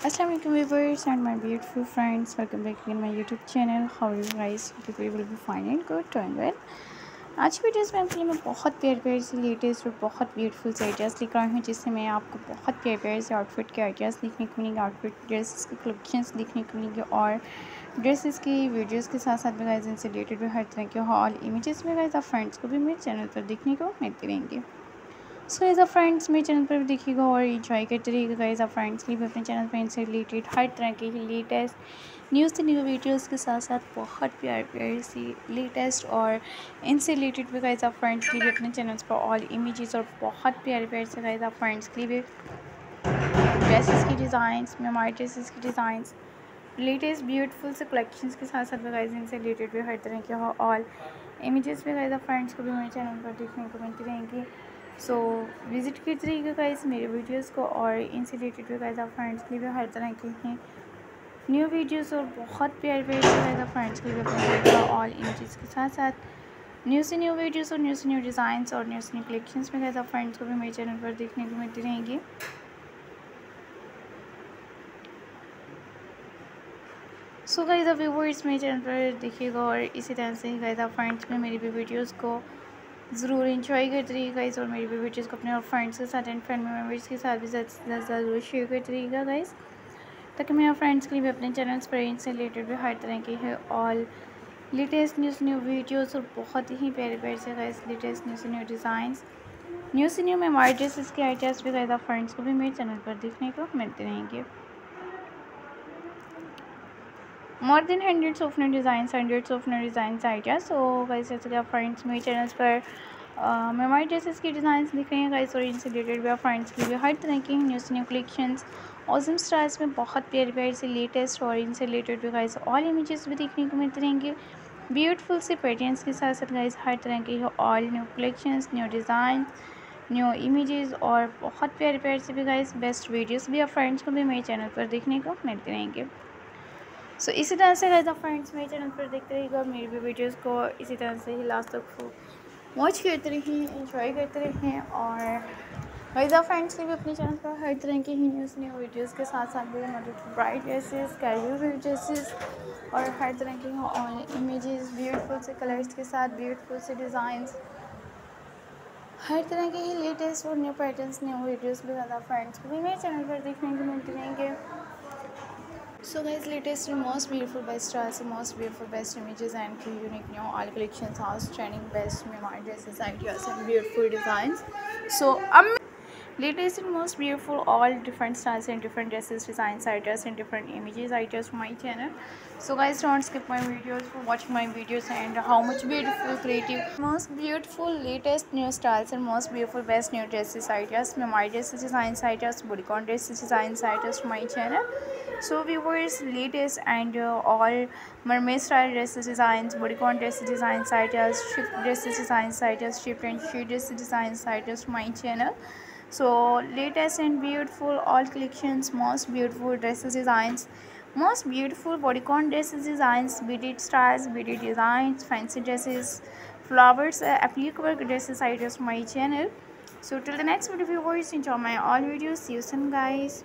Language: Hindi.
Assalamu alaikum viewers and my beautiful friends, welcome back in my YouTube channel. How are you guys? Hope you will be fine and good, doing well. आज की वीडियोस में आपके लिए मैं बहुत प्यारे से लेटेस्ट और बहुत ब्यूटीफुल से आइडियाज़ लेकर आई हूँ, जिससे मैं आपको बहुत प्यारे से आउटफिट के आइडियाज़ देखने को मिलेंगे, आउटफिट ड्रेसेस की कलेक्शंस देखने को मिलेंगे और ड्रेसेस की वीडियोस के साथ साथ में गाइस इनसे रिलेटेड भी हर तरह के हॉल इमेजेस में गाइस आप फ्रेंड्स को भी मेरे चैनल पर देखने को मिलते रहेंगे। सो एज अ फ्रेंड्स मेरे चैनल पर भी देखिएगा और इन्जॉय करते रहिएगा गाइस। आप फ्रेंड्स के लिए भी अपने चैनल पर इनसे रिलेटेड हर तरह के लेटेस्ट न्यूज़ से न्यू वीडियोस के साथ साथ बहुत प्यारी सी लेटेस्ट और इनसे रिलेटेड भी गाइस आप फ्रेंड्स के लिए अपने चैनल्स पर ऑल इमेजेस और बहुत प्यारे से गाइस आप फ्रेंड्स के लिए भी ड्रेसेस की डिज़ाइंस में हमारे ड्रेसेस की डिज़ाइंस लेटेस्ट ब्यूटीफुल से कलेक्शंस के साथ साथ भी गाइस इनसे रिलेटेड भी हर तरह के हो ऑल इमेजेस भी गाइस आप फ्रेंड्स को भी मेरे चैनल पर देखने को मिलती रहेंगी। सो विज़िट करते रहिएगा गाइस मेरे वीडियोस को और इनसे रिलेटेड भी गाइस आप फ्रेंड्स के लिए भी हर तरह के हैं न्यू वीडियोस और बहुत प्यारे से गाइस आप फ्रेंड्स के लिए भी अपने ऑल इमेजेस के साथ साथ न्यू से न्यू वीडियोस और न्यू से न्यू डिज़ाइंस और न्यू से न्यू कलेक्शंस में गाइस आप फ्रेंड्स को भी मेरे चैनल पर देखने को मिलती रहेंगी। सो गाइस आप व्यूअर्स मेरे चैनल पर देखिएगा और इसी तरह से ही गाइस आप फ्रेंड्स में मेरी भी वीडियोस को ज़रूर इंजॉय करते रहिएगा गाइस और मेरी भी वीडियोस को अपने और फ्रेंड्स के साथ एंड फैमिली मेम्बर्स के साथ भी ज़रूर शेयर करते रहिएगा गाइस, ताकि मेरे फ्रेंड्स के लिए भी अपने चैनल्स पर इनसे रिलेटेड भी हर तरह की है ऑल लेटेस्ट न्यू वीडियोस और बहुत ही प्यारे से गाइस लेटेस्ट न्यू से न्यू डिज़ाइंस न्यू से न्यू मेमोरी ड्रेसेस के आइडियाज़ भी गाइस आप फ्रेंड्स को भी मेरे चैनल पर देखने को मिलते रहेंगे। more than hundreds of new designs ideas। so guys जैसे कि आप फ्रेंड्स मेरे चैनल्स पर मेमोरी ड्रेसेस की डिज़ाइंस दिख रहे हैं गाइस और इनसे रिलेटेड भी आप फ्रेंड्स के लिए हर तरह की न्यू कलेक्शंस ऑसम स्टाइल्स में बहुत प्यारे से लेटेस्ट और इनसे रिलेटेड भी गाइस ऑल इमेजेस भी देखने को मिलते रहेंगे ब्यूटीफुल से पैटर्न्स के साथ साथ गाइस हर तरह के all new collections new design new images और बहुत प्यारे से भी गाइस बेस्ट वीडियोस भी आप फ्रेंड्स को भी मेरे चैनल पर देखने को मिलते रहेंगे। सो इसी तरह से गाइस आप फ्रेंड्स मेरे चैनल पर देखते रहिएगा और मेरी भी वीडियोस को इसी तरह से ही लास्ट तक वॉच करते रहें, एंजॉय करते रहें और गाइस आप फ्रेंड्स के भी अपने चैनल पर हर तरह की ही न्यू वीडियोस के साथ साथ भी ब्राइट ड्रेसेस कैजुअल ड्रेसेस और हर तरह के इमेजेस ब्यूटीफुल से कलर्स के साथ ब्यूटीफुल से डिज़ाइंस हर तरह के ही लेटेस्ट और न्यू पैटर्न्स न्यू वीडियोस भी ज़्यादा फ्रेंड्स को भी मेरे चैनल पर देखने को मिलते रहेंगे। So guys, latest and most beautiful best styles and most beautiful best images and unique new all collections, house trending best memory dresses ideas and beautiful designs. So latest and most beautiful all different styles and different dresses designs ideas and different images ideas from my channel. So guys, don't skip my videos for watching my videos and how much beautiful creative most beautiful latest new styles and most beautiful best new dresses ideas memory dresses designs ideas bodycon dresses designs ideas from my channel. So viewers, latest and all mermaid style dresses designs bodycon dresses designs ideas shift dresses designs ideas shift and sheet dresses designs ideas from my channel. So latest and beautiful all collections most beautiful dresses designs most beautiful bodycon dresses designs beaded styles beaded designs fancy dresses flowers applicable dresses ideas from my channel. So till the next video viewers, enjoy my all videos. See you soon guys.